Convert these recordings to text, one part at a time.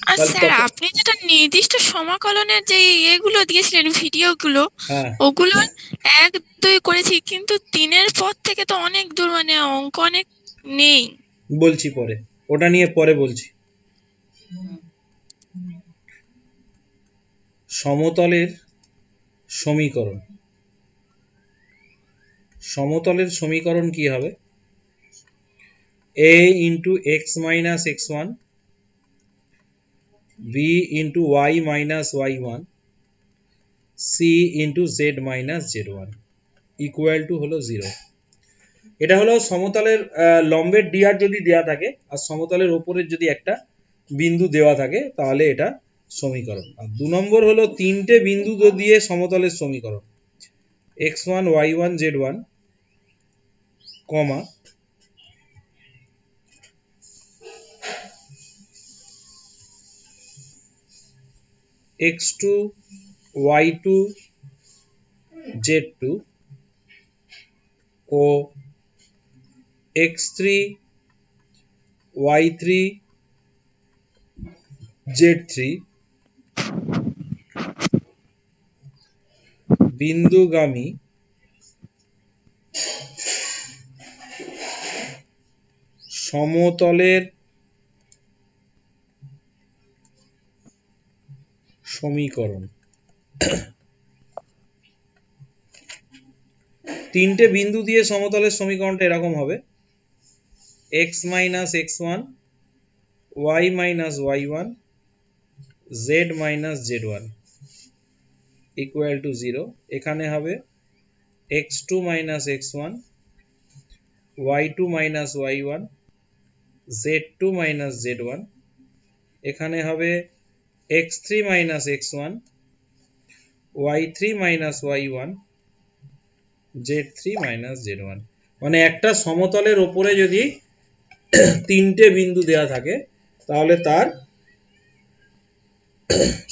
আর তাহলে স্যার আপনি যেটা নির্দিষ্ট সমাকলনের যে এগুলো দিয়েছিলেন ভিডিওগুলো, হ্যাঁ ওগুলো 1 2 করেছি, কিন্তু 3-এর পর থেকে তো অনেক দূর, মানে অঙ্ক অনেক নেই। বলছি পরে, ওটা নিয়ে পরে বলছি। সমতলের সমীকরণ, সমতলের সমীকরণ কি হবে? a into X minus X one, B into Y minus Y one, C into Z minus Z one equal to হলো 0। এটা হলো সমতলের লম্বের ডিআর যদি দেওয়া থাকে আর সমতলের ওপরের যদি একটা বিন্দু দেওয়া থাকে তাহলে এটা সমীকরণ। আর 2 নম্বর হলো 3টে বিন্দু দিয়ে সমতলের সমীকরণ, x1 y1 z1 কমা x2 y2 z2 ও x3 y3 z3 বিন্দুগামী সমতলের সমীকরণ। 3টে বিন্দু দিয়ে সমতলের সমীকরণটা এরকম হবে, x minus X one, Y minus Y one, Z minus Z one equal to 0। এখানে হবে x2 minus X one, y2 minus Y one, z2 minus Z one. এখানে হবে x3 minus X one, y3 minus Y one, z3 minus Z one. মানে একটা সমতলের ওপরে যদি 3টে বিন্দু দেওয়া থাকে তাহলে তার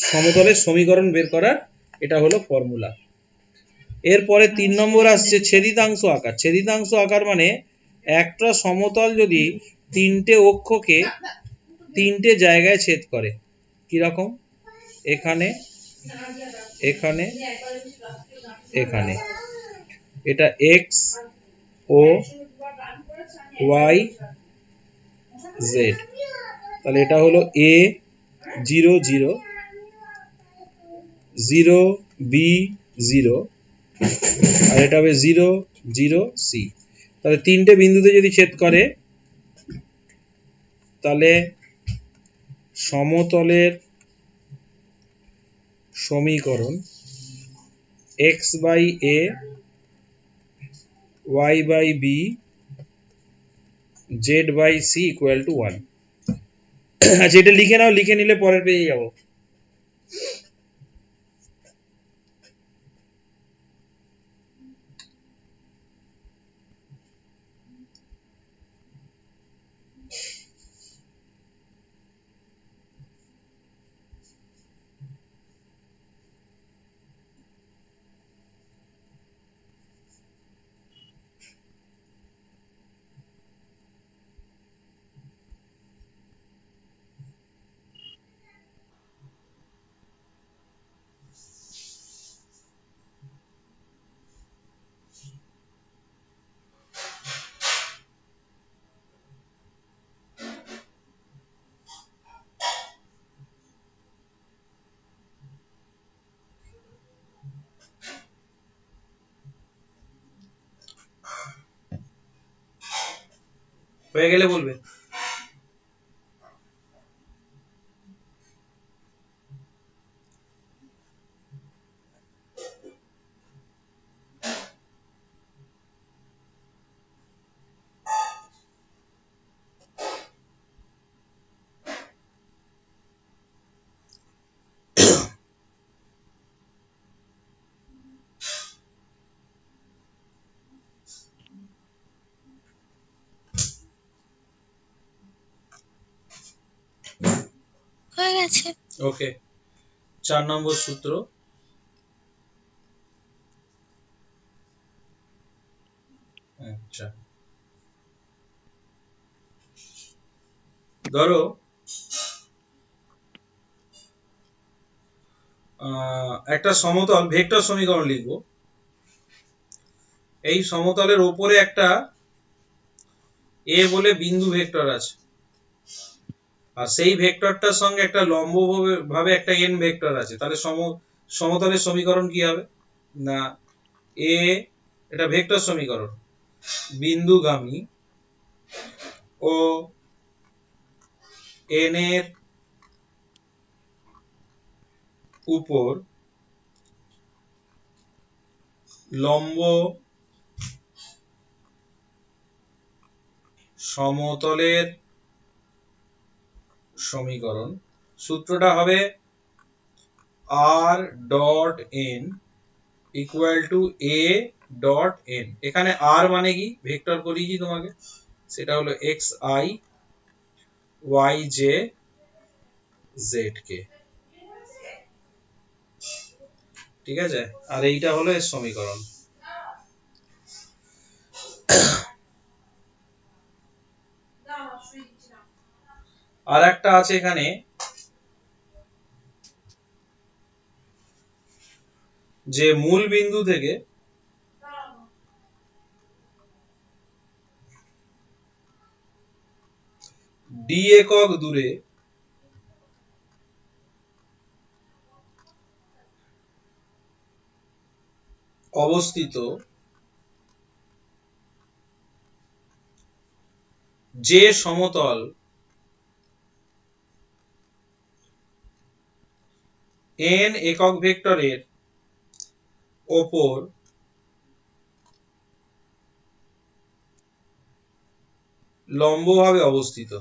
সমতলের সমীকরণ বের করার এটা হলো ফর্মুলা। এরপরে 3 নম্বর আসছে ছেদিতাংশ আকার। ছেদিতাংশ আকার মানে একটা সমতল যদি 3টে অক্ষকে 3টে জায়গায় ছেদ করে, কিরকম? এখানে, এখানে, এখানে, এটা এক্স ও ওয়াই জেড, তাহলে এটা হলো এ 0 0 0 বি 0 আর এটা হবে 0 0 সি। তাহলে 3টে বিন্দুতে যদি ছেদ করে তাহলে সমতলের সমীকরণ x by A, y by B, z by C equal to 1। আচ্ছা এটা লিখে নাও, লিখে নিলে পরের পেজে যাব। হয়ে গেলে বলবে। হয়ে গেছে। ওকে, 4 নম্বর সূত্র। আচ্ছা, ধরো একটা সমতল ভেক্টর সমীকরণ লিখব। এই সমতলের ওপরে একটা এ বলে বিন্দু ভেক্টর আছে, আর সেই ভেক্টরটার সঙ্গে একটা লম্ব ভাবে একটা এন ভেক্টর আছে। তাহলে সমতলের সমীকরণ কি হবে না, এ এটা ভেক্টর সমীকরণ, বিন্দুগামী ও এন এর উপর লম্ব সমতলের সমীকরণ। সূত্রটা হবে R dot N equal to A dot N. এখানে আর মানে কি ভেক্টর করিয়েছি তোমাকে, সেটা হলো X I Y J Z K, ঠিক আছে। আর এইটা হলো এর সমীকরণ। আর একটা আছে এখানে, যে মূল বিন্দু থেকে ডি একক দূরে অবস্থিত যে সমতল এন একক ভেক্টরের ওপর লম্বভাবে অবস্থিত,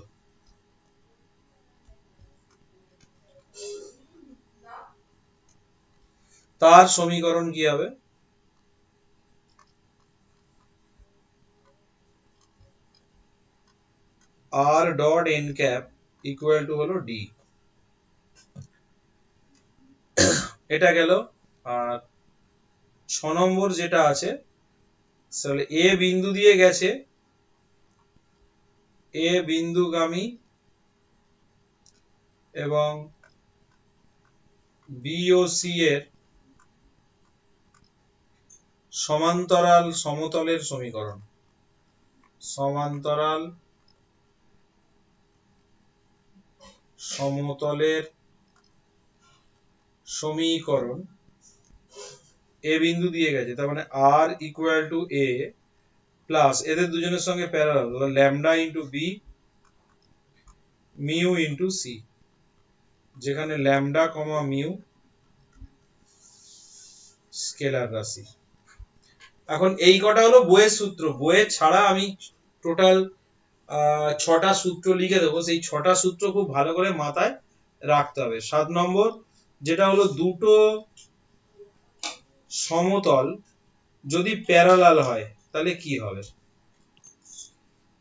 তার সমীকরণ কি হবে, R dot N cap equal to হলো ডি। এটা গেল। আর 6 নম্বর যেটা আছে, তাহলে এ বিন্দু দিয়ে গেছে, এ বিন্দুগামী এবং বি ও সি এর সমান্তরাল সমতলের সমীকরণ। সমান্তরাল সমতলের সমীকরণ, এ বিন্দু দিয়ে গেছে, তার মানে R equal to A plus এদের দুজনের সঙ্গে parallel lambda into B mu into C, যেখানে ল্যামডা কমা মিউ স্কেলার রাশি। এখন এই কটা হলো বইয়ের সূত্র। বইয়ের ছাড়া আমি টোটাল 6টা সূত্র লিখে দেবো, সেই 6টা সূত্র খুব ভালো করে মাথায় রাখতে হবে। 7 নম্বর যেটা হলো দুটো সমতল যদি প্যারালাল হয় তাহলে কি হবে।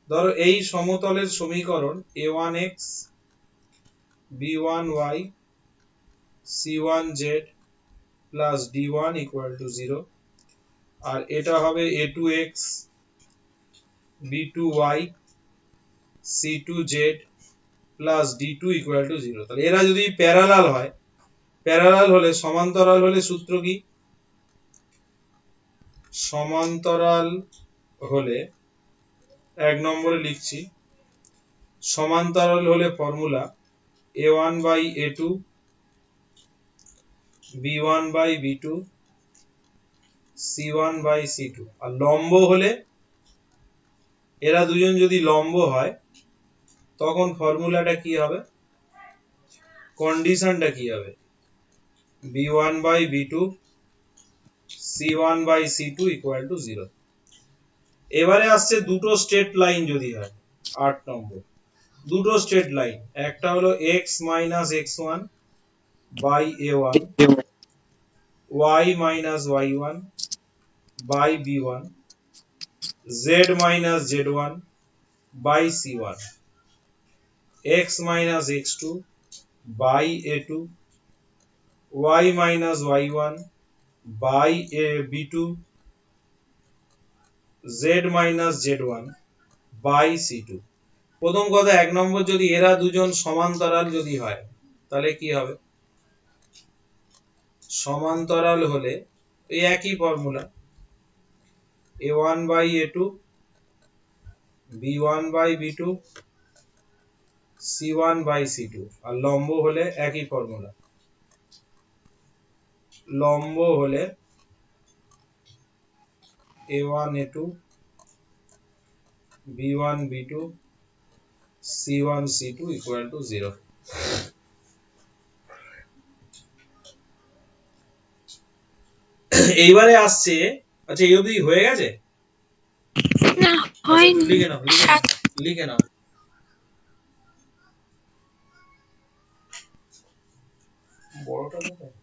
ধরো এই সমতলের সমীকরণ a1x b1y c1z plus d1 equal to 0, আর এটা হবে a2x b2y c2z plus d2 equal to 0। তাহলে এরা যদি প্যারালাল হয়, প্যারালাল হলে সমান্তরাল হলে সূত্র কি, সমান্তরাল হলে 1 নম্বরে লিখছি, সমান্তরাল হলে ফর্মুলা a1 বাই a2 b1 বাই b2 c1 বাই c2। আর লম্ব হলে, এরা দুজন যদি লম্ব হয় তখন ফর্মুলাটা কি হবে, কন্ডিশনটা কি হবে, b1 বাই b2 c1 বাই c2 ইকুয়াল টু 0। এবারে আসছে দুটো স্ট্রেট লাইন যদি হয়। 8 নম্বর দুটো স্ট্রেট লাইন, একটা হলো x minus x1 by a1 y minus y1 by b1 z minus z1 by c1 x minus x2 by a2 y minus y1 by b2 z minus z1 by c2। প্রথম কথা, 1 নম্বর যদি এরা দুজন সমান্তরাল যদি হয় তাহলে কি হবে, সমান্তরাল হলে এই একই formula a1 by a2 b1 by b2 c1 by c2 আর লম্ব হলে একই ফর্মুলা লম্ব হলে a1 a2 b1 b2 c1 c2 equal to 0 এইবারে আসছে আচ্ছা এই অবধি হয়ে গেছে না হয়নি লিখে নাও লিখে নাও বড়টা কোথায়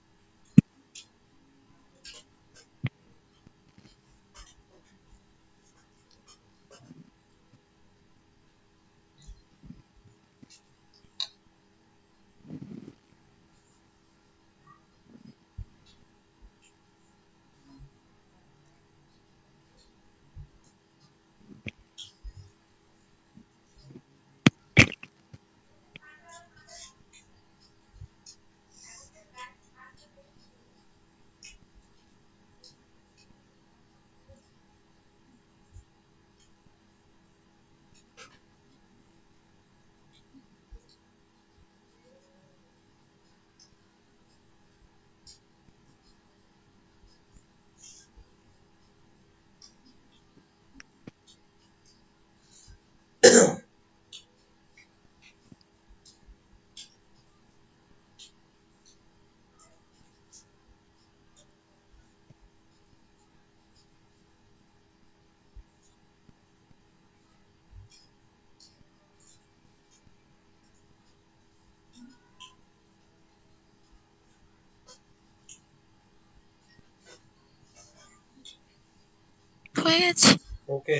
হয়ে গেছে ওকে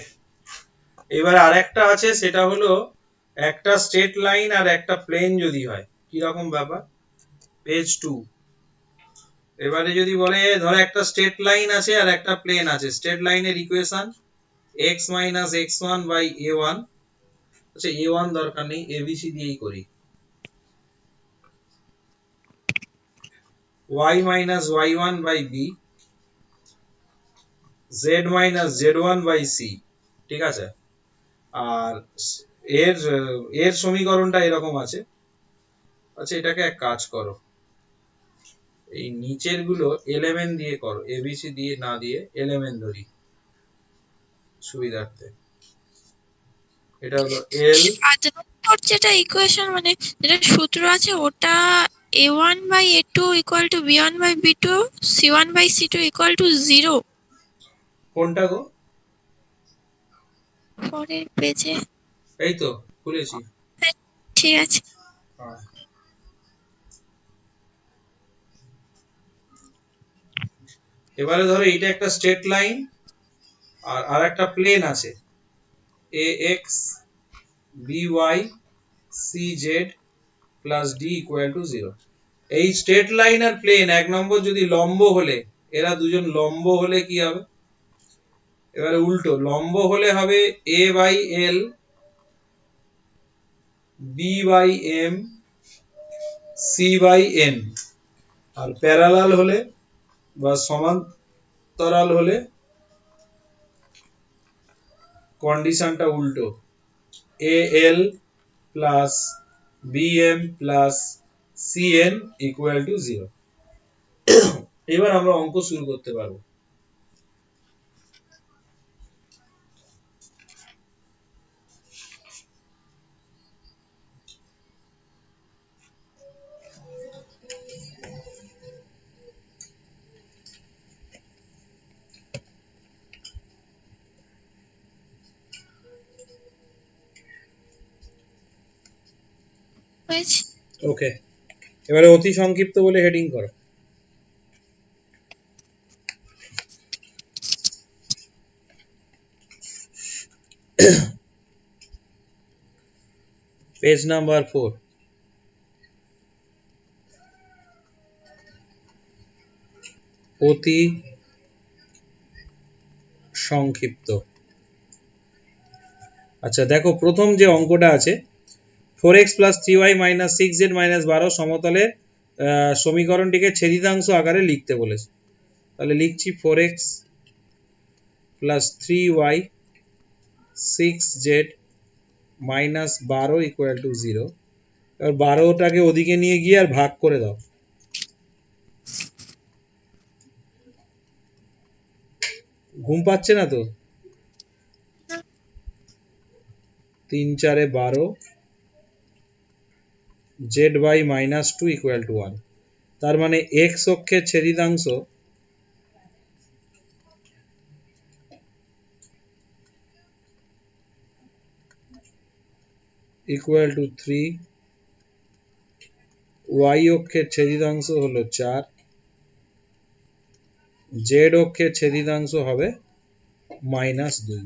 এবার আরেকটা আছে সেটা হলো একটা স্ট্রেট লাইন আর একটা প্লেন যদি হয় কি রকম ব্যাপার পেজ 2 এবারে যদি বলে ধরো একটা স্ট্রেট লাইন আছে আর একটা প্লেন আছে স্ট্রেট লাইনের equation x - x1 by a1 আচ্ছা a1 দরকার নেই abc দিয়েই করি y - y1 by b z - z1 by c ঠিক আছে আর এর এর সমীকরণটা এরকম আছে আচ্ছা এটাকে এক কাজ করো এই নিচের গুলো এলিমেন্ট দিয়ে করো abc দিয়ে না দিয়ে এলিমেন্ট ধরি সুবিধার্থে এটা হলো l 5 নম্বর যেটা ইকুয়েশন মানে যেটা সূত্র আছে ওটা a1 by a2 equal to b1 by b2 c1 by c2 equal to 0 কোনটা গো পরের পেজে এই তো খুলেছি ঠিক আছে হ্যাঁ। এবারে ধরো এটা একটা স্ট্রেট লাইন আর আরেকটা প্লেন আছে ax by cz plus d equal to 0 এই স্ট্রেট লাইন আর প্লেন এক নম্বর যদি লম্ব হলে এরা দুজন লম্ব হলে কি হবে এবারে উল্টো লম্ব হলে হবে a by l b by m c by n আর প্যারালাল হলে বা সমান্তরাল হলে কন্ডিশনটা উল্টো al plus bm plus cn equal to 0 এবার আমরা অঙ্ক শুরু করতে পারবো হয়েছে ওকে এবারে অতি সংক্ষিপ্ত বলে হেডিং করো পেজ নাম্বার 4 অতি সংক্ষিপ্ত আচ্ছা দেখো প্রথম যে অঙ্কটা আছে 4x + 3y - 6z - 12 সমতলে সমীকরণটিকে ছেদিতাংশ আকারে লিখতে বলেছে। তাহলে লিখছি 4x plus 3y 6z minus 12 equal to 0। এবার 12টাকে ওদিকে নিয়ে গিয়ে আর ভাগ করে দাও। ঘুম পাচ্ছে না তো? 3 4 12 z by minus 2 equal to 1। তার মানে x অক্ষের ছেদিতাংশ ইকুয়াল টু 3, y অক্ষের ছেদিতাংশ হলো 4, z অক্ষের ছেদিতাংশ হবে মাইনাস 2।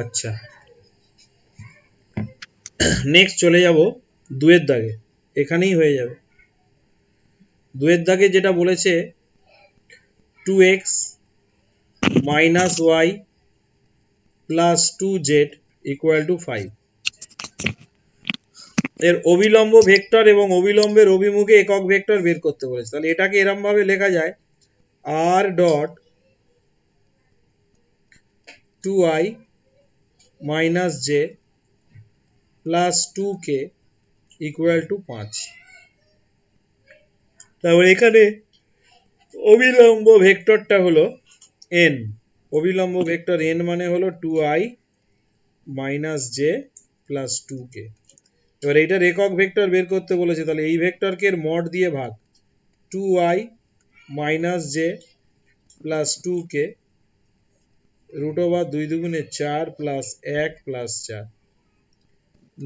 আচ্ছা, নেক্সট চলে যাব 2 এর দাগে। এখানেই হয়ে যাবে। 2 এর দাগে যেটা বলেছে 2x minus y plus 2z equal to 5। এর অবিলম্ব ভেক্টর এবং অবিলম্বের অভিমুখে একক ভেক্টর বের করতে বলেছে। তাহলে এটাকে এরম ভাবে লেখা যায় r dot 2i minus j plus 2k equal to 5। তারপর এখানে অবিলম্ব ভেক্টরটা হলো n। অবিলম্ব ভেক্টর n মানে হলো 2i minus j plus 2k। এবার এইটার একক ভেক্টর বের করতে বলেছে। তাহলে এই ভেক্টরকে মড দিয়ে ভাগ 2i minus j plus 2k root over 2 দুগুণে 4 প্লাস 1 প্লাস 4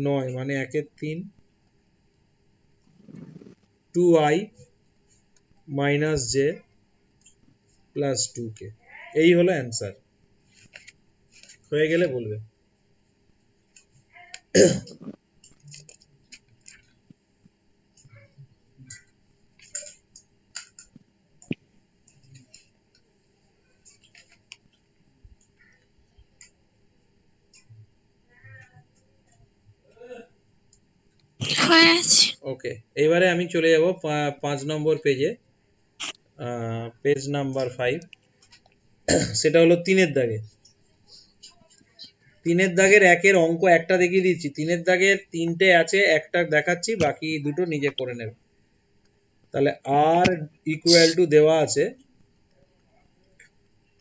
9 মানে 1 3 2i minus j plus 2k। এই হলো অ্যান্সার। হয়ে গেলে বলবে। হয়ে আছে। ওকে, এবারে আমি চলে যাব 5 নম্বর পেজে, পেজ নাম্বার 5। সেটা হলো 3 এর দাগে। 3 এর দাগের 1 এর অঙ্ক একটা দেখিয়ে দিচ্ছি। 3 এর দাগের 3টে আছে, একটা দেখাচ্ছি, বাকি দুটো নিজে করে নেবে। তাহলে r ইকুয়াল টু দেওয়া আছে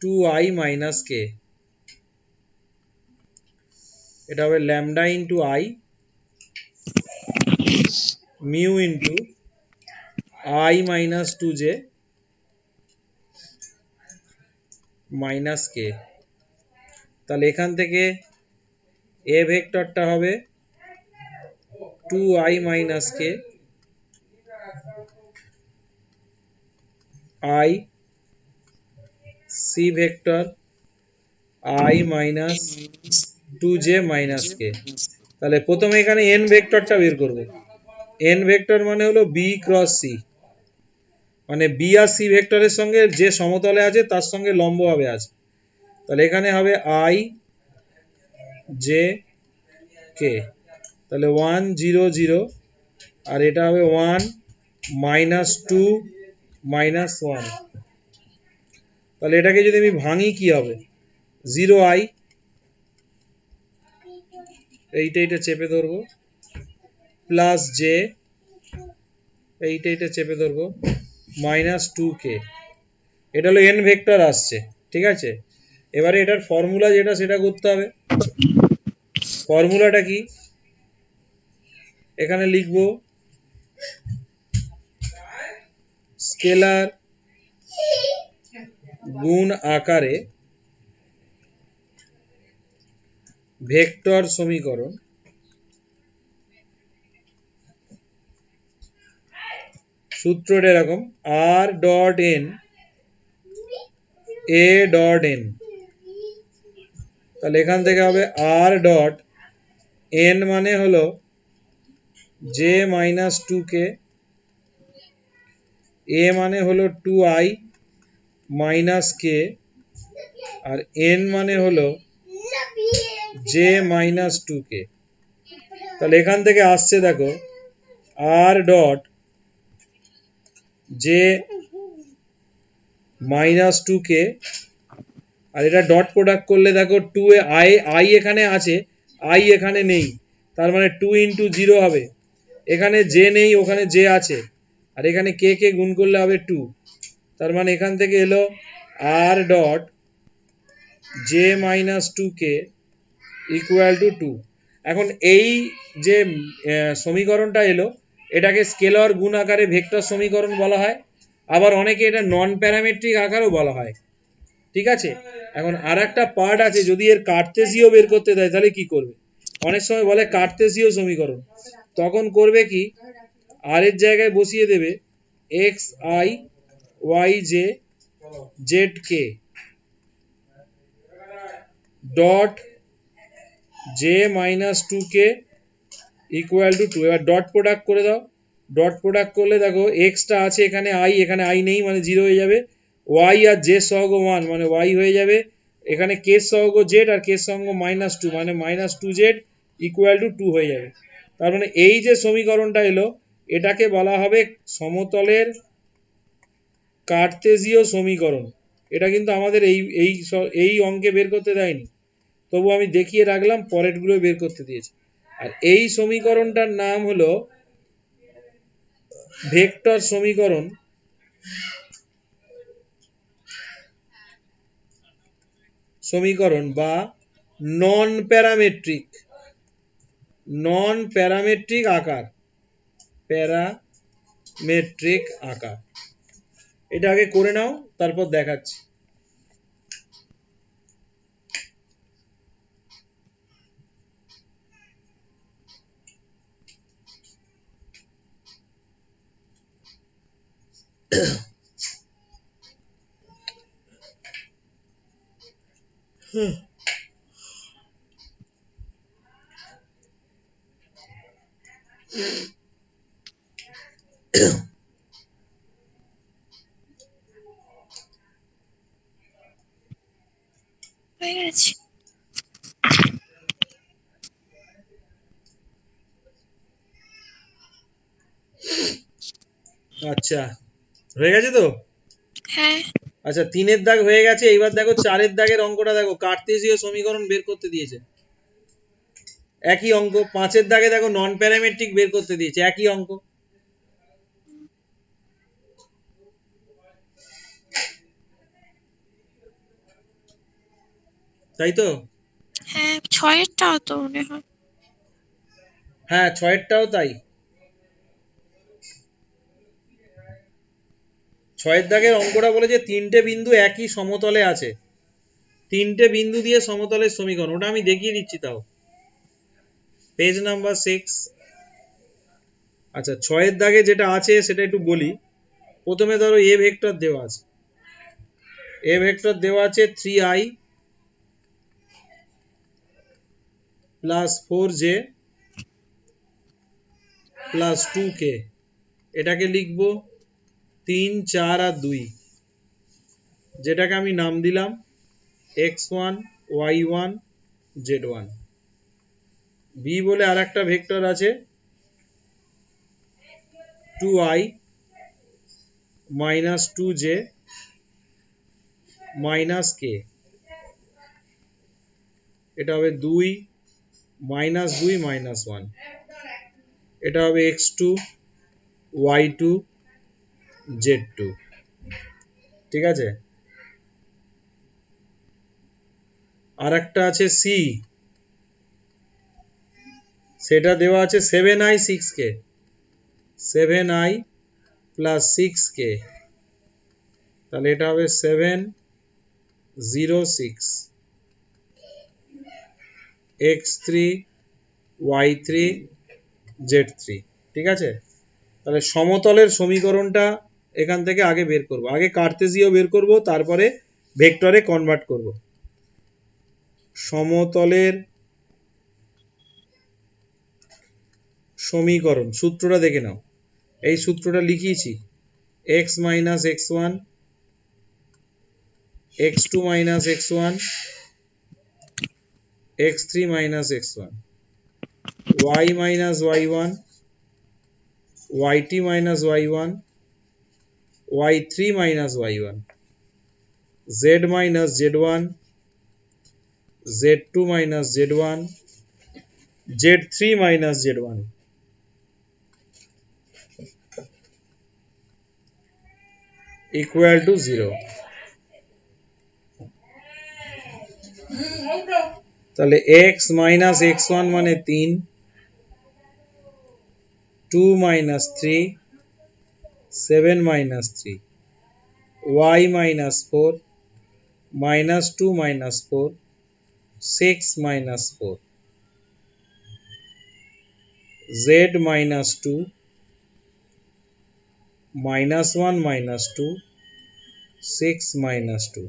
2i মাইনাস k। এটা হবে lambda into i mu into i minus 2j minus k। তাহলে এখান থেকে a ভেক্টরটা হবে 2i minus k i c vector i minus 2j minus k। তাহলে প্রথমে এখানে n ভেক্টরটা বের করব। n ভেক্টর মানে হলো b ক্রস c, মানে b আর c ভেক্টরের সঙ্গে যে সমতলে আছে তার সঙ্গে লম্বভাবে আছে। তাহলে এখানে হবে i j k। তাহলে 1 0 0 আর এটা হবে 1 মাইনাস 2 মাইনাস 1। তাহলে এটাকে যদি আমি ভাঙি কি হবে 0i, এইটা চেপে ধরবো, প্লাস j এইটা চেপে ধরবো, মাইনাস 2k। এটা হলো n ভেক্টর আসছে, ঠিক আছে। এবারে এটার ফর্মুলা যেটা সেটা করতে হবে। ফর্মুলাটা কি এখানে লিখবো, স্কেলার গুণ আকারে ভেক্টর সমীকরণ সূত্রটা এরকম R dot N A dot N, তাহলে এখান থেকে হবে আর ডট এন মানে হলো J minus two K, A মানে হলো টু আই মাইনাস কে, আর এন মানে হলো জে মাইনাস টু কে। তাহলে এখান থেকে আসছে দেখো R dot J minus two K, আর এটা ডট প্রোডাক্ট করলে দেখো টু এ আই আই এখানে আছে, আই এখানে নেই, তার মানে টু ইন্টু জিরো হবে, এখানে জে নেই ওখানে জে আছে, আর এখানে কে কে গুণ করলে হবে টু, তার মানে এখান থেকে এলো R dot J minus two K equal to two. এখন এই যে সমীকরণটা এলো এটাকে স্কেলার গুণ আকারে ভেক্টর সমীকরণ বলা হয়, আবার অনেকে এটা নন প্যারামেট্রিক আকারও বলা হয়। ঠিক আছে, এখন আর একটা পার্ট আছে, যদি এর কার্তেসীয় বের করতে দেয় তাহলে কি করবে, অনেক সময় বলে কার্তেসীয় সমীকরণ, তখন করবে কি আর এর জায়গায় বসিয়ে দেবে X I Y J Z K dot J minus two K equal to two. এবার ডট প্রোডাক্ট করে দাও, ডট প্রোডাক্ট করলে দেখো এক্সটা আছে এখানে আই নেই মানে জিরো হয়ে যাবে, ওয়াই আর জে সহগ ওয়ান মানে ওয়াই হয়ে যাবে, এখানে কে সহগ জেড আর কে সহগ মাইনাস টু মানে minus two Z equal to two হয়ে যাবে। তার মানে এই যে সমীকরণটা এলো এটাকে বলা হবে সমতলের কার্তেজীয় সমীকরণ। এটা কিন্তু আমাদের এই অঙ্কে বের করতে দেয়নি, তবু আমি দেখিয়ে রাখলাম, পরেরগুলো বের করতে দিয়েছে। আর এই সমীকরণটার নাম হলো ভেক্টর সমীকরণ, বা নন প্যারামেট্রিক আকার, প্যারামেট্রিক আকার। এটা আগে করে নাও তারপর দেখাচ্ছি। হয়ে গেছে। আচ্ছা হয়ে গেছে তো? হ্যাঁ। আচ্ছা তিনের দাগ হয়ে গেছে, এইবার দেখো চারের দাগের অঙ্কটা দেখো, কার্তেজীয় সমীকরণ বের করতে দিয়েছে, একই অঙ্ক। পাঁচের দাগে দেখো নন প্যারামেট্রিক বের করতে দিয়েছে, একই অঙ্ক। তাই তো? হ্যাঁ, ছয়েরটাও তো মনে হয়। হ্যাঁ ছয়েরটাও তাই। ছয়ের দাগের অঙ্কটা বলেছে তিনটে বিন্দু একই সমতলে আছে, তিনটে বিন্দু দিয়ে সমতলের সমীকরণ, ওটা আমি দেখিয়ে দিচ্ছি তাও, পেজ নাম্বার 6। আচ্ছা ছয়ের দাগে যেটা আছে সেটা একটু বলি। প্রথমে ধরো এ ভেক্টর দেওয়া আছে, এ ভেক্টর দেওয়া আছে 3i plus 4j plus 2k, এটাকে লিখবো 3 4 আর 2, যেটাকে আমি নাম দিলাম x1 y1 z1। বি বলে আর একটা ভেক্টর আছে 2i minus 2j minus k, এটা হবে 2 মাইনাস 2 মাইনাস 1, এটা হবে x2 y2 z2। ঠিক আছে, আর একটা আছে সি, সেটা দেওয়া আছে 7i 6k, 7i plus 6k, তাহলে এটা হবে 7 0 6 x3 y3 z3। ঠিক আছে, তাহলে সমতলের সমীকরণটা এখান থেকে আগে বের করব, আগে কার্তেজীয় বের করব, তারপরে ভেক্টরে কনভার্ট করব। সমতলের সমীকরণ সূত্রটা দেখে নাও, এই সূত্রটা লিখিয়েছি, x minus X one, X two minus X one, X three minus X one, Y minus Y one, Y T minus Y one, Y three minus Y one, Z minus Z one, Z two minus Z one, Z three minus Z one equal to 0। তাহলে x minus X one মানে 3, 2 minus 3, 7 minus 3, y minus 4, minus 2 minus 4, 6 minus 4, z minus 2, minus 1 minus 2, 6 minus 2।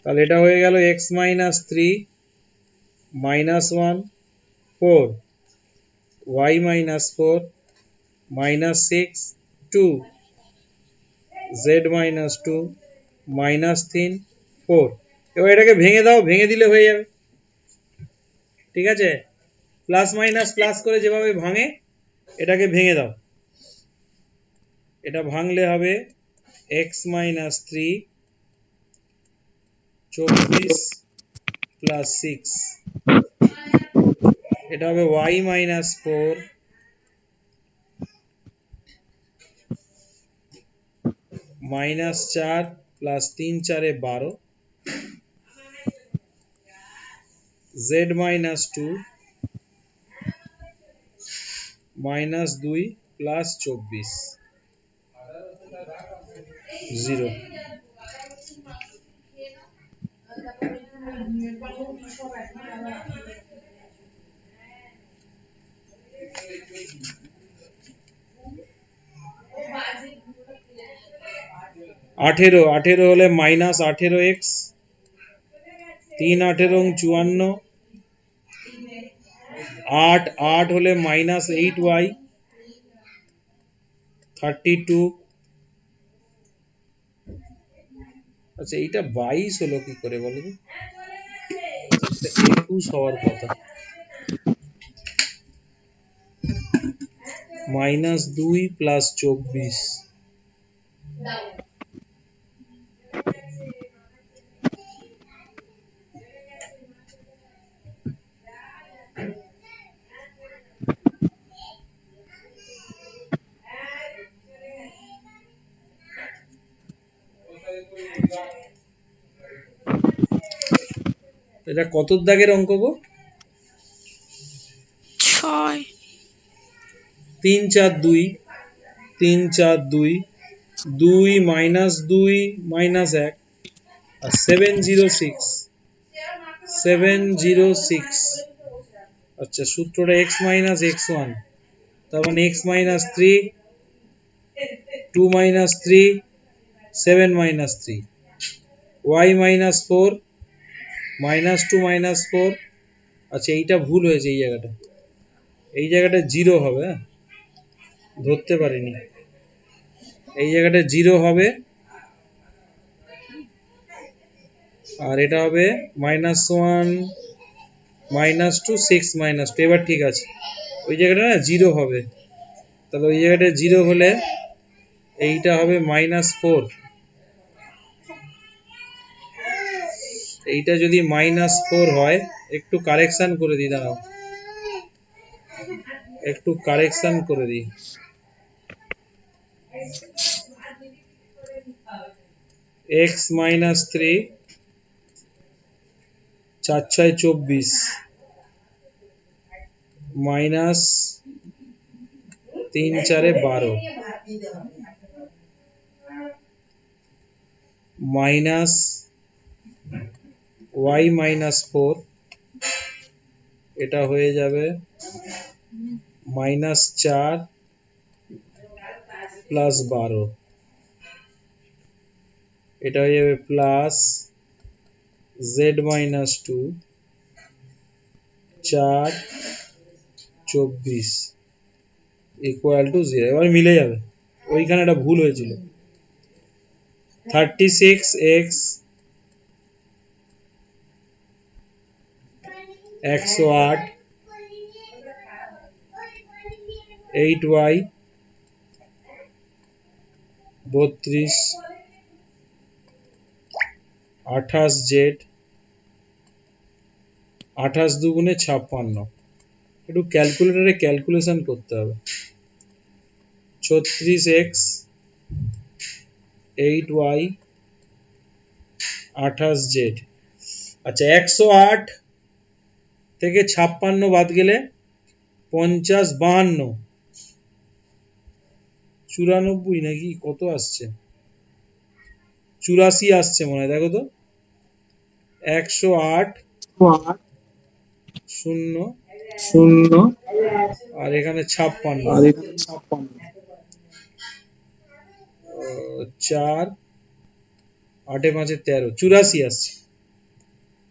তাহলে এটা হয়ে গেল x minus 3, minus 1, 4, y minus 4, minus 6, 2, z minus 2, minus 3, 4। এবার এটাকে ভেঙে দাও, ভেঙে দিলে হয়ে যাবে, ঠিক আছে? প্লাস মাইনাস প্লাস করে যেভাবে ভাঙে এটাকে ভেঙে দাও, এটা ভাঙলে হবে x মাইনাস 3, 24 প্লাস 6, এটা হবে y minus 4, minus 4 plus 3 4 12, z minus 2, minus 2 plus 24, 0। আঠেরো, আঠেরো হলে মাইনাস 18x, 3 18 54, 8 8 হলে মাইনাস 8y, 32। আচ্ছা এইটা 22 হলো কি করে বলো তো? 21 হওয়ার কথা, মাইনাস 2 প্লাস 24, এটা কত দাগের অঙ্ক গো? 6। 3 4 2, 3 4 2, 2 মাইনাস 2 মাইনাস 1, আর 706, 706। আচ্ছা সূত্রটা x মাইনাস এক্স ওয়ান, তার মানে x minus 3, 2 minus 3, 7 minus 3, y minus 4, minus 2 minus 4। আচ্ছা এইটা ভুল হয়েছে, এই জায়গাটা 0 হবে, হ্যাঁ ধরতে পারিনি, এই জায়গাটা 0 হবে, আর এটা হবে মাইনাস 1, মাইনাস 2, 6 মাইনাস 2। এবার ঠিক আছে, ওই জায়গাটা না 0 হবে, তাহলে ওই জায়গাটা 0 হলে এইটা হবে মাইনাস 4, এইটা যদি মাইনাস 4 হয়, একটু কারেকশন করে দিই, দাঁড়াও একটু কারেকশন করে দিই, x minus 3, 4 6 24, minus 3 4 12, minus y minus 4, এটা হয়ে যাবে -4 প্লাস 12, এটা হয়ে যাবে প্লাস z-2 4 24 ইকুয়াল টু 0। এবার মিলে যাবে, ওইখানে একটা ভুল হয়েছিল। 36x 108 8y 32 28z 28 দুগুণে 56, একটু ক্যালকুলেটরে ক্যালকুলেশন করতে হবে। 36x 8y 28z, আচ্ছা 108 থেকে 56 বাদ গেলে 50 52 94 নাকি কত আসছে, 84 আসছে মনে হয়, দেখো তো। 108 0 আর এখানে 56, 4 8 এ 5 13, 84 আসছে,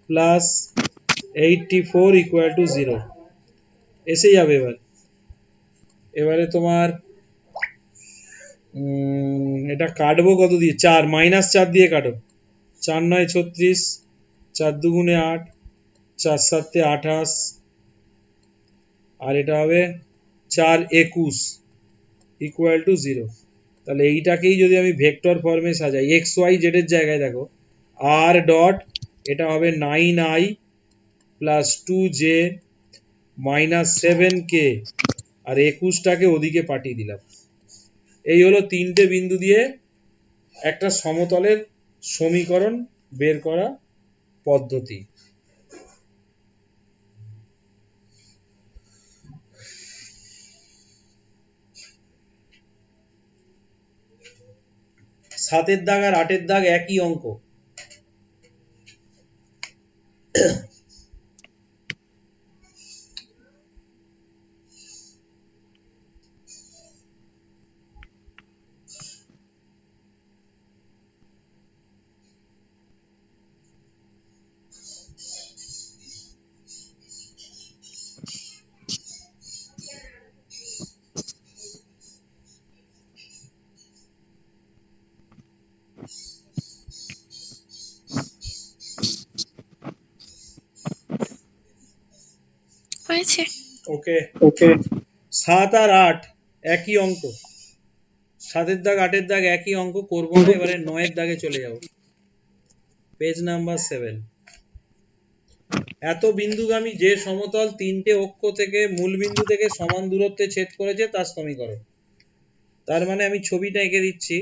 প্লাস 84 ইকুয়াল টু 0 এসে যাবে। এবারে তোমার এটা কাটবো কত দিয়ে, 4 -4 দিয়ে কাটো। 4 9 36, 4 দুগুণে 8, 4 7 28, আর এটা হবে 4 21 ইকুয়াল টু 0। তাহলে এইটাকেই যদি আমি ভেক্টর ফর্মে সাজাই, এক্স ওয়াই জেড এর জায়গায় দেখো আর ডট, এটা হবে 9i plus 2j minus 7k, আর 21টাকে ওদিকে পাঠিয়ে দিলাম। এই হলো তিনটে বিন্দু দিয়ে একটা সমতলের সমীকরণ বের করা পদ্ধতি। সাতের দাগ আর 8-এর দাগ একই অঙ্ক। হয়েছে। ওকে, 7 আর 8 একই অঙ্ক, 7-এর দাগ 8-এর দাগ একই অঙ্ক, করবো না। এবারে 9-এর দাগে চলে যাবো, পেজ নাম্বার 7। এত বিন্দুগামী যে সমতল তিনটে অক্ষ থেকে মূল বিন্দু থেকে সমান দূরত্বে ছেদ করেছে তার সমীকরণ। তার মানে আমি ছবিটা এঁকে দিচ্ছি।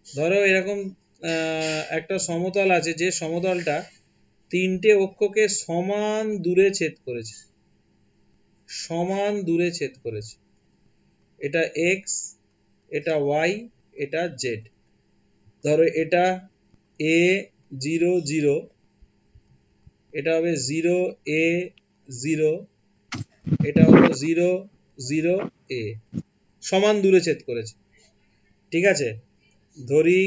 ধরো এরকম একটা সমতল আছে, যে সমতলটা তিনটে অক্ষকে সমান দূরে ছেদ করেছে, সমান দূরে ছেদ করেছে। এটা এক্স, এটা ওয়াই, এটা জেড। ধরো এটা এ 0 0, এটা হবে 0 a 0, এটা হলো 0 0 a, সমান দূরে ছেদ করেছে। ঠিক আছে, ধরি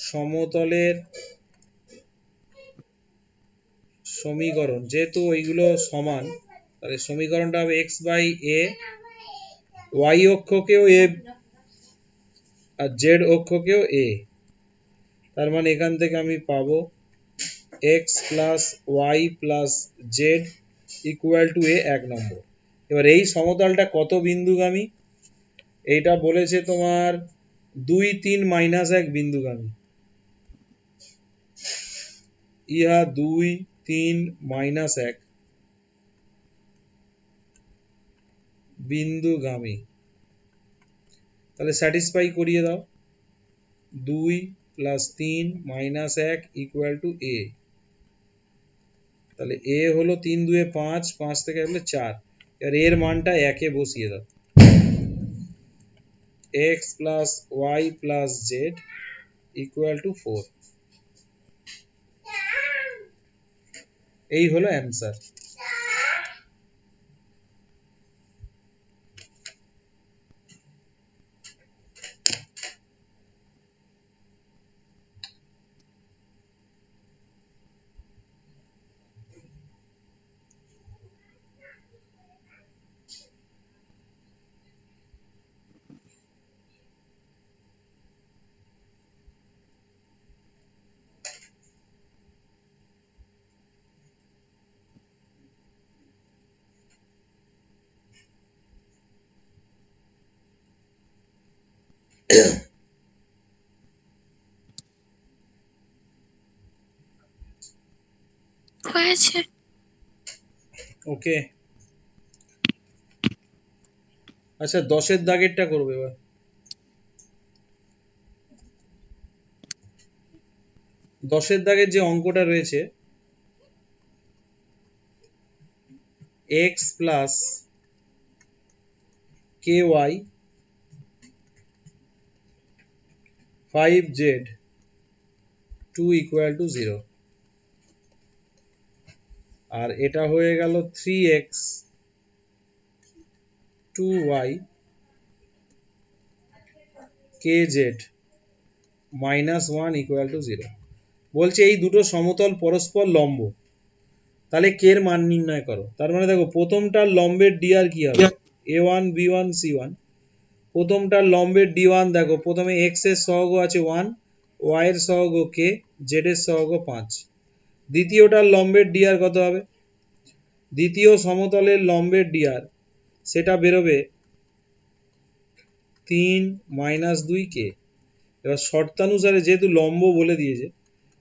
সমতলের সমীকরণ, যেহেতু ওইগুলো সমান, তাহলে সমীকরণটা হবে এক্স বাই এ, ওয়াই অক্ষকেও এ আর জেড অক্ষকেও এ। তার মানে এখান থেকে আমি পাবো X plus Y plus Z equal to A, 1 নম্বর। এবার এই সমতলটা কত বিন্দুগামী, এইটা বলেছে তোমার 2 3 -1 বিন্দুগামী। ইহা 2 3 -1 বিন্দুগামী। তাহলে স্যাটিসফাই করিয়ে দাও, 2 প্লাস 3 -1 ইকুয়াল টু এ। তাহলে এ হলো 3 2 5, 5 থেকে আসলে 4। এবার এর মানটা 1 এ বসিয়ে দাও, X plus Y plus Z equal to 4। এই হলো অ্যান্সার। হয়েছে। ওকে, আচ্ছা 10-এর দাগেরটা করবে এবার। 10-এর দাগের যে অঙ্কটা রয়েছে, X plus K Y 5z 2 equal to 0, আর এটা হয়ে গেল 3x 2y kz -1 equal to 0। বলছে এই দুটো সমতল পরস্পর লম্ব, তাহলে কে এর মান নির্ণয় করো। তার মানে দেখো প্রথমটার লম্বের ডিআর কি হবে, a1 b1 c1। প্রথমটার লম্বের d1 দেখো, প্রথমে x এর সহগ আছে 1, y এর সহগ k, z এর সহগ 5। দ্বিতীয়টার লম্বের ডিআর কত হবে, দ্বিতীয় সমতলের লম্বের ডিআর সেটা বেরোবে 3 - 2 কে। এবার শর্তানুসারে যেহেতু লম্ব বলে দিয়েছে,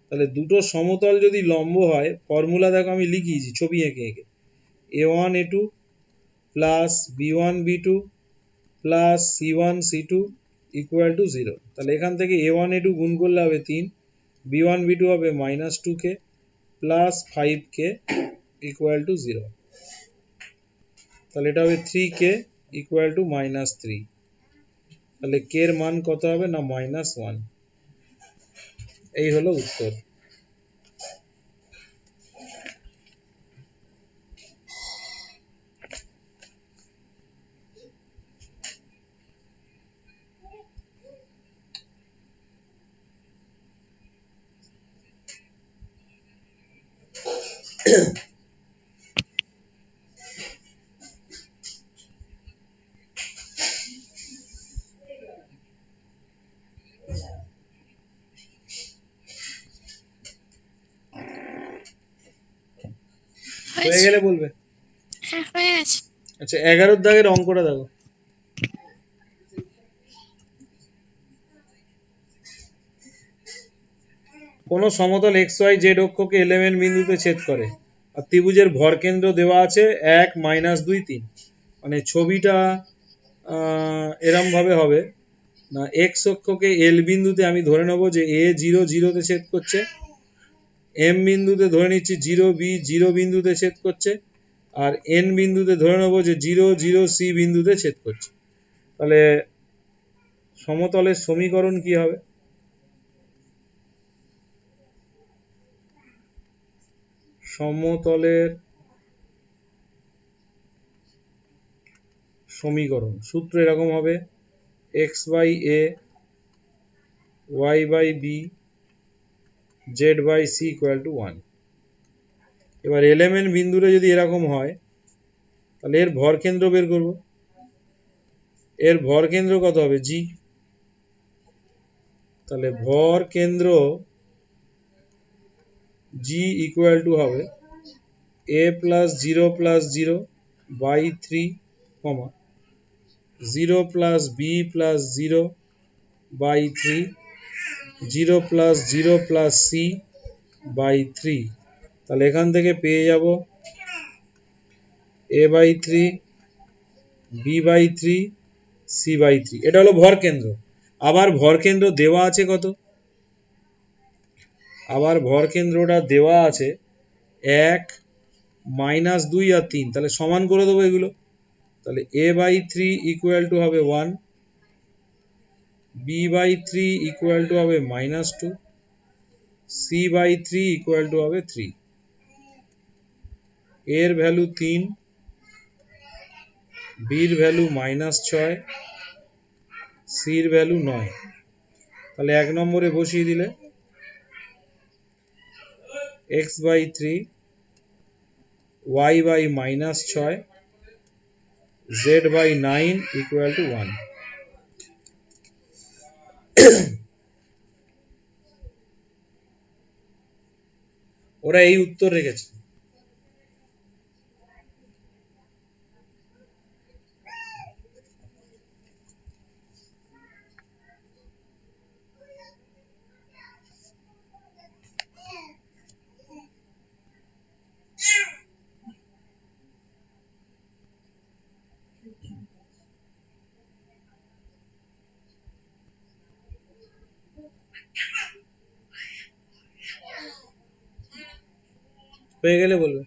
তাহলে দুটো সমতল যদি লম্ব হয়, ফর্মুলা দেখো আমি লিখিয়েছি ছবি এঁকে এঁকে, a1 a2 plus b1 b2 plus c1 c2 equal to 0। তাহলে এখান থেকে a1 a2 গুণ করলে হবে 3, b1 b2 হবে -2k plus 5k equal to 0। তাহলে এটা হবে 3k ইকুয়াল টু -3। তাহলে k এর মান কত হবে না -1। এই হলো উত্তর। হয়ে হয়েছে। গেলে বলবে। হ্যাঁ, হয়ে গেছে। আচ্ছা 11-এর দাগের অঙ্কটা দেখো। কোন সমতল xy z অক্ষকে এলিমেন্ট বিন্দুতে ছেদ করে, আর ত্রিভুজের ভরকেন্দ্র দেওয়া আছে 1 -2 3। মানে ছবিটা এরম ভাবে হবে না, এক্স অক্ষকে এল বিন্দুতে আমি ধরে নেব যে এ 0 0-তে ছেদ করছে, এম বিন্দুতে ধরে নিচ্ছি 0 বি 0 বিন্দুতে ছেদ করছে, আর এন বিন্দুতে ধরে নেব যে 0 0 সি বিন্দুতে ছেদ করছে। তাহলে সমতলের সমীকরণ কি হবে, সমতলের সমীকরণ সূত্র এরকম হবে, X by A Y by B Z by C equal to 1। এবার এলিমেন্ট বিন্দুরে যদি এরকম হয়, তাহলে এর ভর কেন্দ্র বের করব। এর ভর কেন্দ্র কত হবে, জি। তাহলে ভর কেন্দ্র জি ইকুয়াল টু হবে A plus 0 plus 0 by 3, 0 plus B plus 0 by 3, 0 plus 0 plus C by 3। তাহলে এখান থেকে পেয়ে যাব A by 3, B by 3, C by 3। এটা হলো ভর কেন্দ্র। আবার ভর কেন্দ্র দেওয়া আছে কত, আবার ভর কেন্দ্রটা দেওয়া আছে 1 -2 আর 3। তাহলে সমান করে দেবো এগুলো। তাহলে এ বাই 3 ইকুয়াল টু হবে 1, বি বাই 3 ইকুয়াল টু হবে -2, সি বাই 3 ইকুয়াল টু হবে 3। এর ভ্যালু 3, বির ভ্যালু -6, সির ভ্যালু 9। তাহলে 1 নম্বরে বসিয়ে দিলে x/3, y/-6, z/9 = 1। ওরা এই উত্তর রেখেছে। হয়ে গেলে বলবে।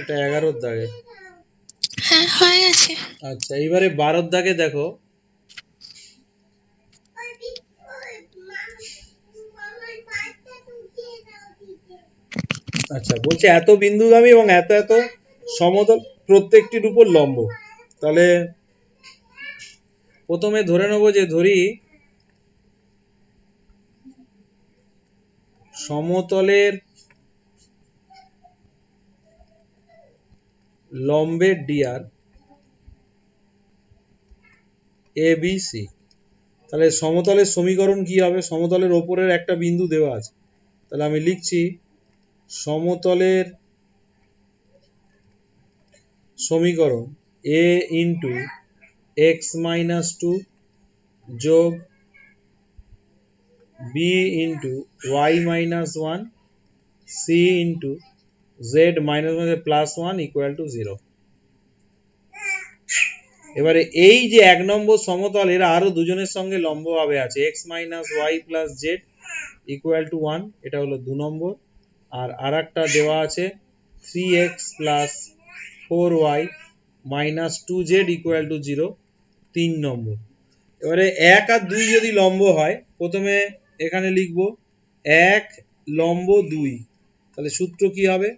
এটা 11-র দাগে। হ্যাঁ হয়ে গেছে। আচ্ছা, এইবারে 12-র দাগে দেখো। আচ্ছা, বলছে এত বিন্দুগামী এবং এত এত সমতল প্রত্যেকটির উপর লম্ব। তাহলে প্রথমে ধরে নেব যে ধরি সমতলের লম্বের ডিআর এ বি সি। তাহলে সমতলের সমীকরণ কি হবে? সমতলের ওপরের একটা বিন্দু দেওয়া আছে, তাহলে আমি লিখছি সমতলের সমীকরণ a ইন্টু x-2 যোগ b into y-1 c into z-1 = 0। এবারে এই যে 1 নম্বর সমতল, এরা আরো দুজনের সঙ্গে লম্বভাবে আছে, x-y + z = 1, এটা হলো 2 নম্বর। আর আরেকটা দেওয়া আছে 3x + 4y - 2z = 0, 3 নম্বর। এবারে 1 আর 2 যদি লম্ব হয়, প্রথমে এখানে লিখব 1 লম্ব 2। তাহলে সূত্র কি হবে?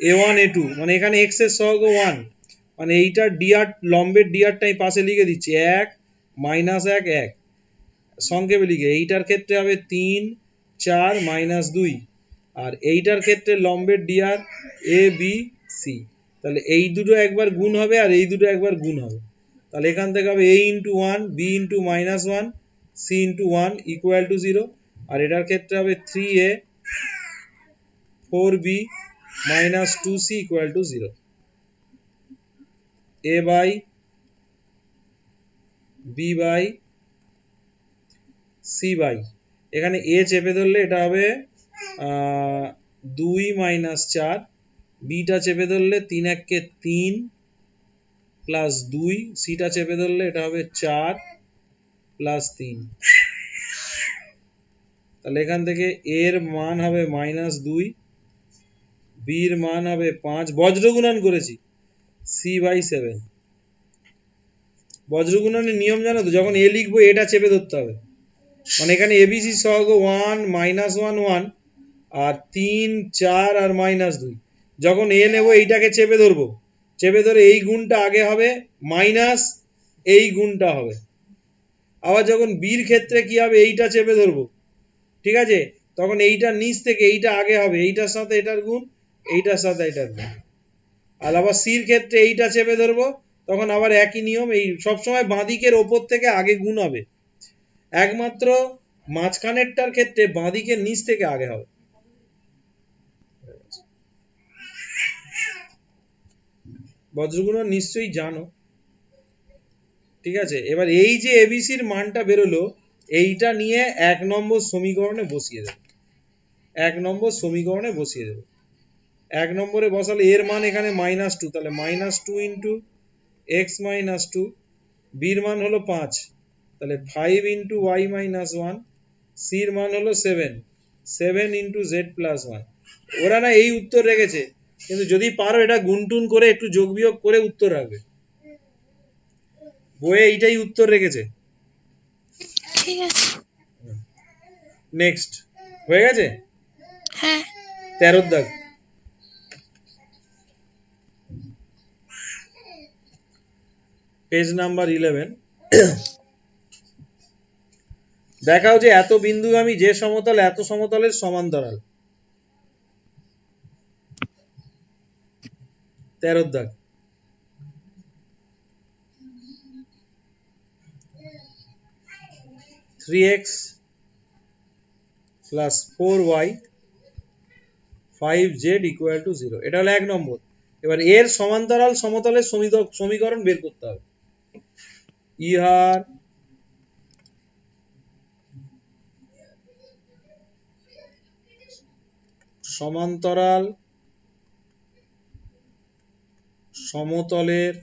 a1 a2, মানে এখানে x এর সহগ 1, মানে এইটার ডিআর, লম্বের ডিআরটাই পাশে লিখে দিচ্ছি 1 - 1 1, সংক্ষেপে লিখে। এইটার ক্ষেত্রে হবে 3 4 - 2, আর এইটার ক্ষেত্রে লম্বের ডিআর এ বি সি। তাহলে এই দুটো একবার গুণ হবে আর এই দুটো একবার গুণ হবে। তাহলে এখান থেকে হবে a × 1 b × -1 c × 1 = 0, আর এটার ক্ষেত্রে হবে 3a 4b - 2c = 0। a/b/c/, এখানে a চেপে ধরলে এটা হবে 2 - 4, বিটা চেপে ধরলে 3 1 3 প্লাস 2, সিটা চেপে ধরলে এটা হবে 4 প্লাস 3। তাহলে এখান থেকে এর মান হবে -2, বির মান হবে 5, বজ্রগুণন করেছি, c/7। বজ্রগুণনের নিয়ম জানো তো? যখন এ লিখবো এটা চেপে ধরতে হবে, মানে এখানে এবিসি সহগ 1 -1 1 আর 3 4 আর -2। যখন এ নেব এইটাকে চেপে ধরবো, চেপে ধরে এই গুণটা আগে হবে মাইনাস এই গুণটা হবে। আবার যখন বির ক্ষেত্রে কি হবে? এইটা চেপে ধরবো, ঠিক আছে, তখন এইটার নিচ থেকে এইটা আগে হবে, এইটার সাথে এটার গুণ, এইটার সাথে এটার গুণ। আর আবার সির ক্ষেত্রে এইটা চেপে ধরবো, তখন আবার একই নিয়ম। এই সবসময় বাঁদিকের ওপর থেকে আগে গুণ হবে, একমাত্র মাঝখানেরটার ক্ষেত্রে বাঁদিকের নিচ থেকে আগে হবে। বজ্রগুণন নিশ্চয়ই জানো, ঠিক আছে। এবার এই যে এবিসির মানটা বেরোলো, এইটা নিয়ে 1 নম্বর সমীকরণে বসিয়ে দেবে। 1 নম্বর সমীকরণে বসিয়ে দেবে। 1 নম্বরে বসালে এর মান এখানে -2, তাহলে -2 × x-2, বির মান হলো 5, তাহলে 5 × y-1, সির মান হলো 7 × z+1। ওরা না এই উত্তর রেখেছে, কিন্তু যদি পারো এটা গুণটুন করে একটু যোগ বিয়োগ করে উত্তর রাখবে। বইয়ে এইটাই উত্তর রেখেছে। ঠিক আছে। নেক্সট হয়ে গেছে। হ্যাঁ 13 দাগ, পেজ নাম্বার 11। দেখাও যে এত বিন্দুগামী যে সমতল এত সমতলের সমান্তরাল। 13 দাগ, three x plus 4y 5z equal to 0। এটা হলো 1 নম্বর। এবার এর সমান্তরাল সমতলের সমীকরণ বের করতে হবে। ইহার সমান্তরাল সমতলের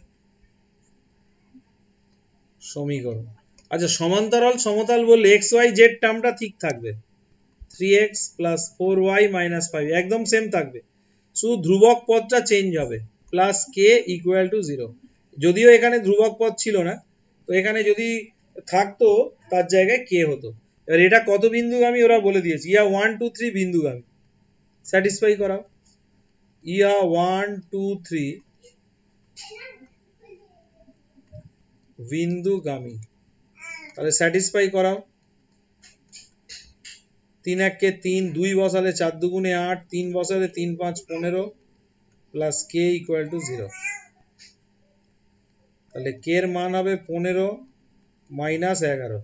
সমীকরণ। আচ্ছা, সমান্তরাল সমতল বললে এক্স ওয়াই জেড টার্মটা ঠিক থাকবে, 3x প্লাস 4y মাইনাস 5 একদম সেম থাকবে, শুধু ধ্রুবক পদটা চেঞ্জ হবে, প্লাস কে ইকুয়াল টু 0। যদিও এখানে ধ্রুবক পদ ছিল না, তো এখানে যদি থাকতো তার জায়গায় কে হতো। এবার এটা কত বিন্দুগামী ওরা বলে দিয়েছে, ইয়া 1 2 3 বিন্দুগামী। স্যাটিসফাই করাও, ইয়া 1 2 3 বিন্দুগামী। তাহলে স্যাটিসফাই করাও। 3 1 কে 3, 2 বসালে 4 দুগুণে 8, 3 বসালে 3 5 15 প্লাস কে ইকুয়াল টু 0। তাহলে কে এর মান হবে 15 মাইনাস 11,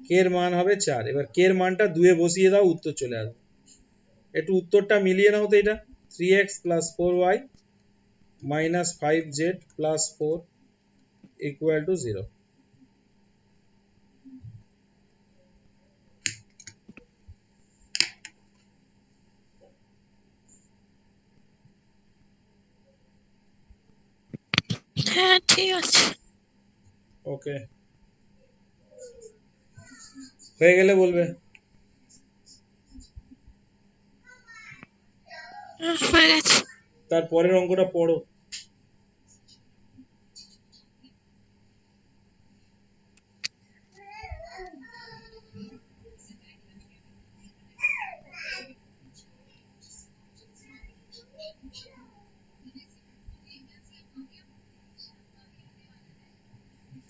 কে এর মান হবে 4। এবার কে এর মানটা 2 এ বসিয়ে দাও, উত্তর চলে আসবে। একটু উত্তরটা মিলিয়ে নাও তো, এটা 3x plus 4y minus 5z plus 4 equal to 0। হ্যাঁ ঠিক আছে। ওকে, হয়ে গেলে বলবে। হয়ে গেছে। তারপরের অঙ্কটা পড়ো।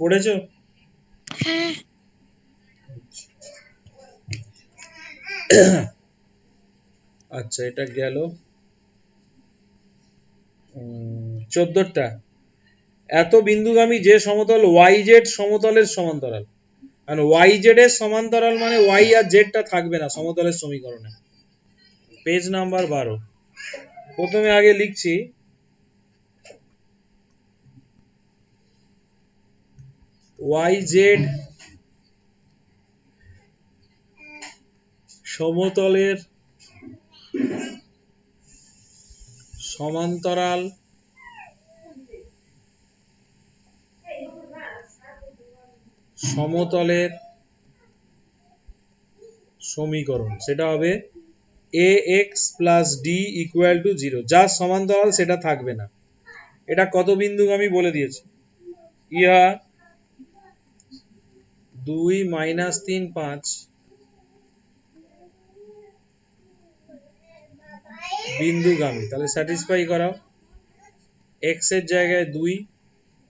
পড়েছো? হ্যাঁ আচ্ছা, এটা গেল 14টা। এত বিন্দুগামী যে সমতল yz সমতলের সমান্তরাল। আর yz এর সমান্তরাল মানে y আর z টা থাকবে না সমতলের সমীকরণে। Page number 12। প্রথমে আগে লিখছি yz সমতলের সমান্তরাল সমতলের সমীকরণ, সেটা হবে ax plus D equal to 0। যা সমান্তরাল সেটা থাকবে না। এটা কত বিন্দুগামী বলে দিয়েছে, ইহা 2 মাইনাস 3 5 বিন্দুগামী। তাহলে স্যাটিসফাই করাও, এক্স এর জায়গায় 2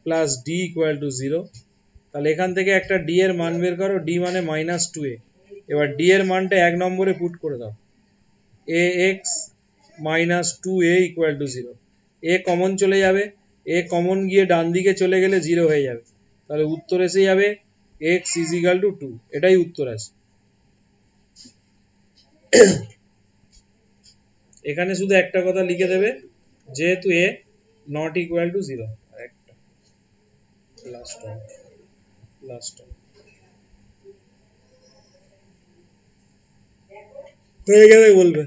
প্লাস ডি ইকুয়াল টু 0। তাহলে এখান থেকে একটা ডি এর মান বের করো, ডি মানে মাইনাস 2a। এবার ডি এর মানটা 1 নম্বরে পুট করে দাও, A X minus 2a equal to 0। A common চলে যাবে, এ কমন গিয়ে ডান দিকে চলে গেলে 0 হয়ে যাবে। তাহলে উত্তর এসে যাবে এক্স ইজ ইকাল টু 2। এটাই উত্তর আছে। এখানে শুধু একটা কথা লিখে দেবে, যেহেতু এ নট ইকুয়াল টু 0। একটা লাস্ট লাস্ট হয়ে গেলে বলবে।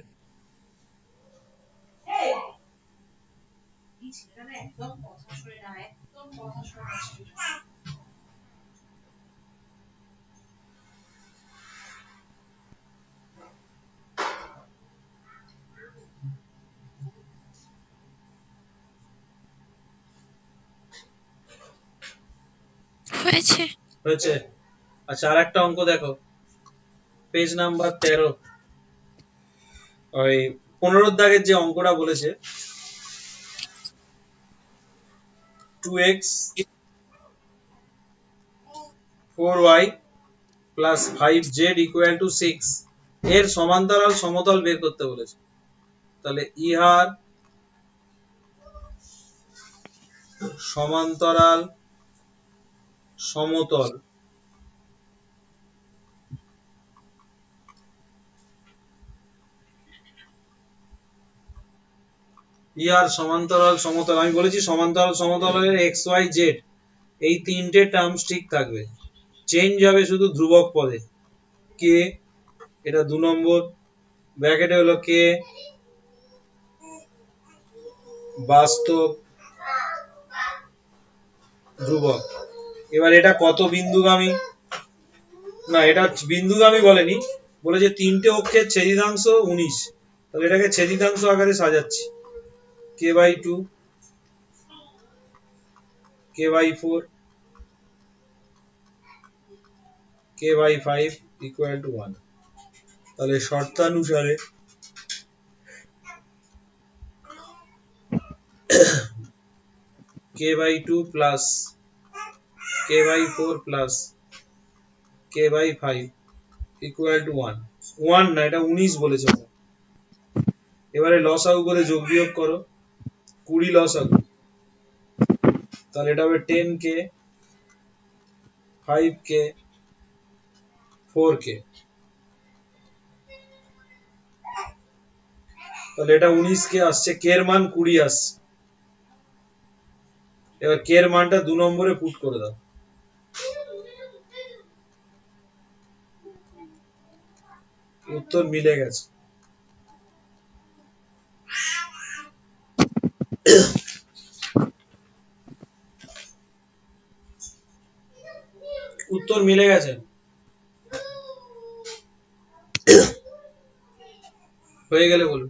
হয়েছে। হয়েছে। আচ্ছা, আর একটা অঙ্ক দেখো, পেজ নাম্বার 13, ওই 15 দাগের যে অঙ্কটা বলেছে, 2x 4y plus 5z equal to 6 এর সমান্তরাল সমতল বের করতে বলেছে। তাহলে ইহার সমান্তরাল সমতল আমি বলেছি সমান্তরাল সমতলের এক্স ওয়াই জেড এই তিনটে টার্মস ঠিক থাকবে, চেঞ্জ হবে শুধু ধ্রুবক পদে। কে, এটা 2 নম্বর, ব্র্যাকেটে হলো কে বাস্তব ধ্রুবক। এবার এটা কত বিন্দুগামী, না এটা বিন্দুগামী বলেনি, বলেছে তিনটে অক্ষের ছেদিতাংশ 19, তাহলে এটাকে ছেদিতাংশ আকারে সাজাচ্ছি, K by 2, K by 4, K by 5 equal to 1। তাহলে শর্তানুসারে K by 2 plus K by 4 plus K by 5 equal to 1। 1 না, এটা 19 বলেছে। এবারে লসাগু করে যোগ বিয়োগ করো, 20 লসাগু, তাহলে এটা হবে 10k 5k 4k, তাহলে এটা 19k আসছে, কে এর মান 20 আসছে। এবার কে এর মানটা 2 নম্বরে পুট করে দাও, উত্তর মিলে গেছে। উত্তর মিলে গেছে, হয়ে গেলে বলুন।